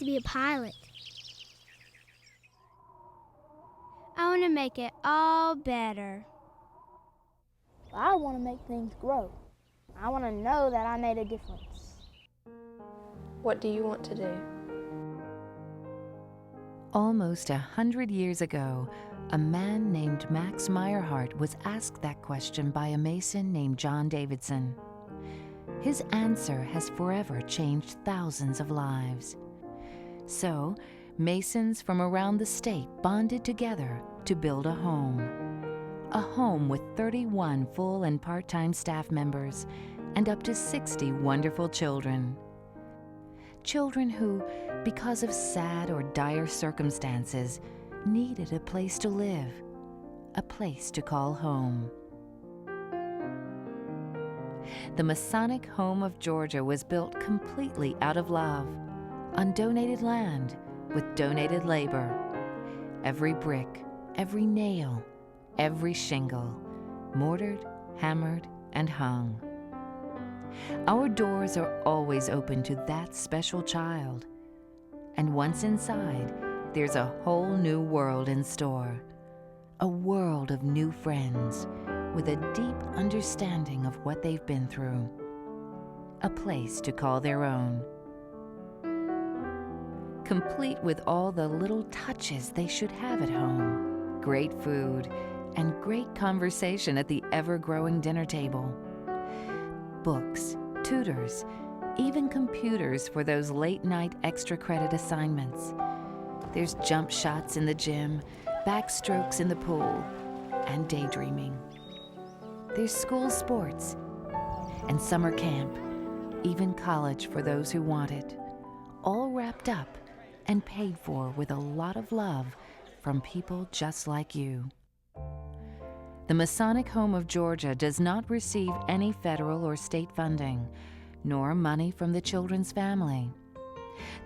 to be a pilot. I want to make it all better. I want to make things grow. I want to know that I made a difference. What do you want to do? Almost 100 years ago, a man named Max Meyerhart was asked that question by a Mason named John Davidson. His answer has forever changed thousands of lives. So, Masons from around the state bonded together to build a home with 31 full and part-time staff members and up to 60 wonderful children. Children who, because of sad or dire circumstances, needed a place to live, a place to call home. The Masonic Home of Georgia was built completely out of love, on donated land, with donated labor. Every brick, every nail, every shingle, mortared, hammered, and hung. Our doors are always open to that special child. And once inside, there's a whole new world in store. A world of new friends with a deep understanding of what they've been through. A place to call their own. Complete with all the little touches they should have at home. Great food and great conversation at the ever-growing dinner table. Books, tutors, even computers for those late-night extra credit assignments. There's jump shots in the gym, backstrokes in the pool, and daydreaming. There's school sports and summer camp, even college for those who want it, all wrapped up and paid for with a lot of love from people just like you. The Masonic Home of Georgia does not receive any federal or state funding, nor money from the children's family.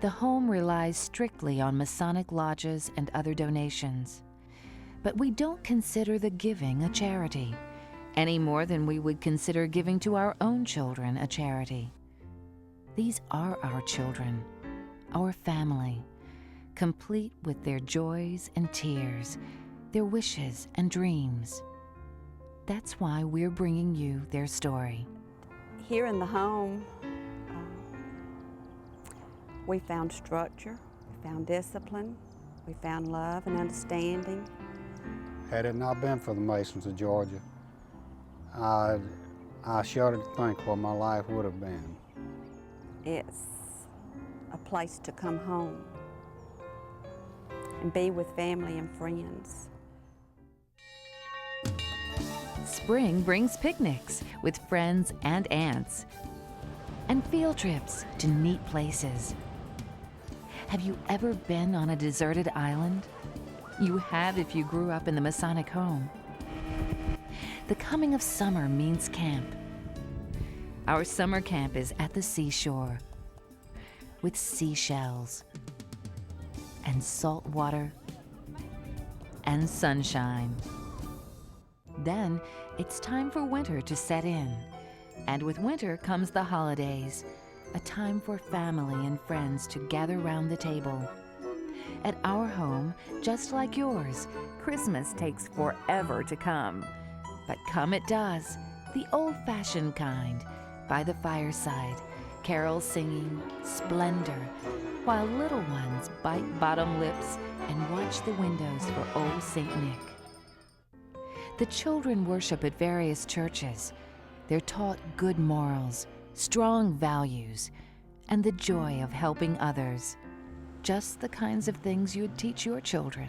The home relies strictly on Masonic lodges and other donations. But we don't consider the giving a charity, any more than we would consider giving to our own children a charity. These are our children, our family, complete with their joys and tears, their wishes and dreams. That's why we're bringing you their story. Here in the home, we found structure, we found discipline, we found love and understanding. Had it not been for the Masons of Georgia, I shudder to think what my life would have been. It's a place to come home and be with family and friends. Spring brings picnics with friends and aunts, and field trips to neat places. Have you ever been on a deserted island? You have if you grew up in the Masonic home. The coming of summer means camp. Our summer camp is at the seashore with seashells and salt water and sunshine. Then it's time for winter to set in. And with winter comes the holidays, a time for family and friends to gather round the table. At our home, just like yours, Christmas takes forever to come. But come it does, the old-fashioned kind, by the fireside, carols singing, splendor, while little ones bite bottom lips and watch the windows for old St. Nick. The children worship at various churches. They're taught good morals, strong values, and the joy of helping others. Just the kinds of things you'd teach your children.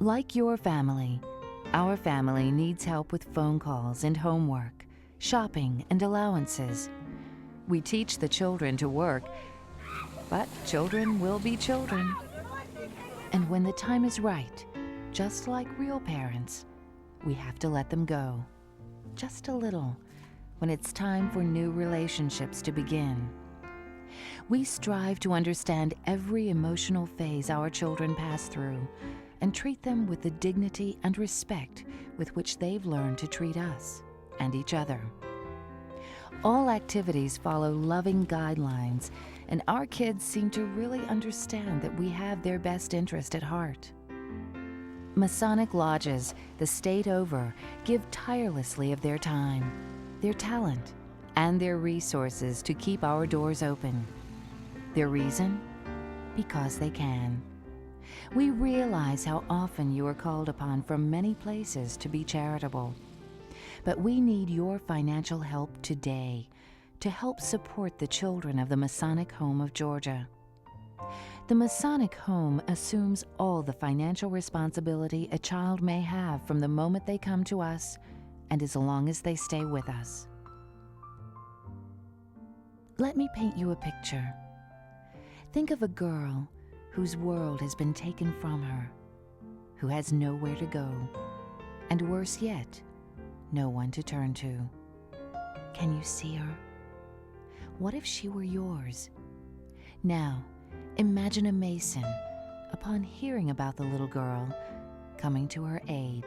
Like your family, our family needs help with phone calls and homework, shopping and allowances. We teach the children to work, but children will be children. And when the time is right, just like real parents, we have to let them go, just a little, when it's time for new relationships to begin. We strive to understand every emotional phase our children pass through and treat them with the dignity and respect with which they've learned to treat us and each other. All activities follow loving guidelines, and our kids seem to really understand that we have their best interest at heart. Masonic lodges, the state over, give tirelessly of their time, their talent, and their resources to keep our doors open. Their reason? Because they can. We realize how often you are called upon from many places to be charitable. But we need your financial help today to help support the children of the Masonic Home of Georgia. The Masonic Home assumes all the financial responsibility a child may have from the moment they come to us and as long as they stay with us. Let me paint you a picture. Think of a girl whose world has been taken from her, who has nowhere to go, and worse yet, no one to turn to. Can you see her? What if she were yours? Now, imagine a Mason, upon hearing about the little girl, coming to her aid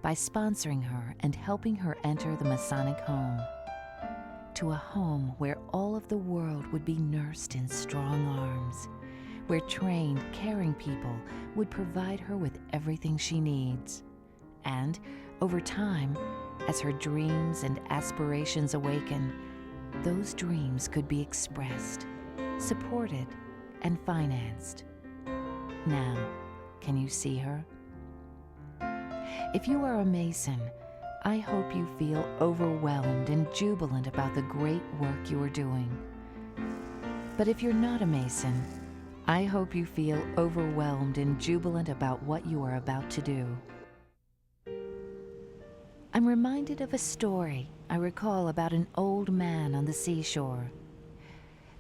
by sponsoring her and helping her enter the Masonic Home, to a home where all of the world would be nursed in strong arms, where trained, caring people would provide her with everything she needs. And over time, as her dreams and aspirations awaken, those dreams could be expressed, supported, and financed. Now, can you see her? If you are a Mason, I hope you feel overwhelmed and jubilant about the great work you are doing. But if you're not a Mason, I hope you feel overwhelmed and jubilant about what you are about to do. I'm reminded of a story I recall about an old man on the seashore.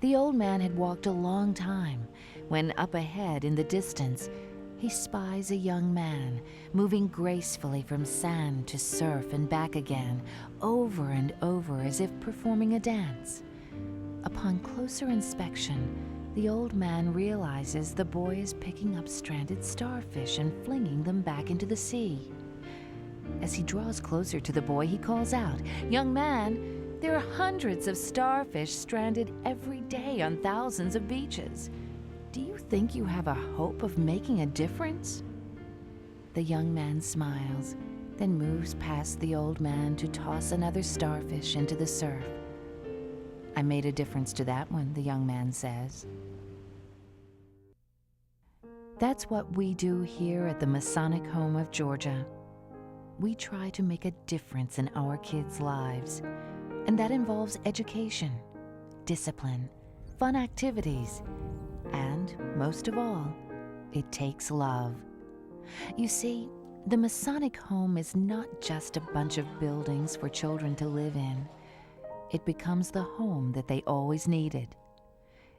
The old man had walked a long time when up ahead in the distance, he spies a young man moving gracefully from sand to surf and back again, over and over as if performing a dance. Upon closer inspection, the old man realizes the boy is picking up stranded starfish and flinging them back into the sea. As he draws closer to the boy, he calls out, "Young man, there are hundreds of starfish stranded every day on thousands of beaches. Do you think you have a hope of making a difference?" The young man smiles, then moves past the old man to toss another starfish into the surf. "I made a difference to that one," the young man says. That's what we do here at the Masonic Home of Georgia. We try to make a difference in our kids' lives, and that involves education, discipline, fun activities, and, most of all, it takes love. You see, the Masonic Home is not just a bunch of buildings for children to live in. It becomes the home that they always needed.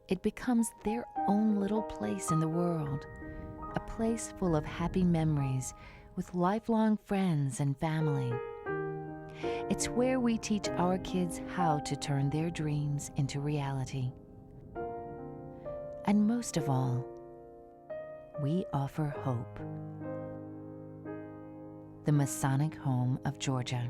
It becomes their own little place in the world, a place full of happy memories with lifelong friends and family. It's where we teach our kids how to turn their dreams into reality. And most of all, we offer hope. The Masonic Home of Georgia.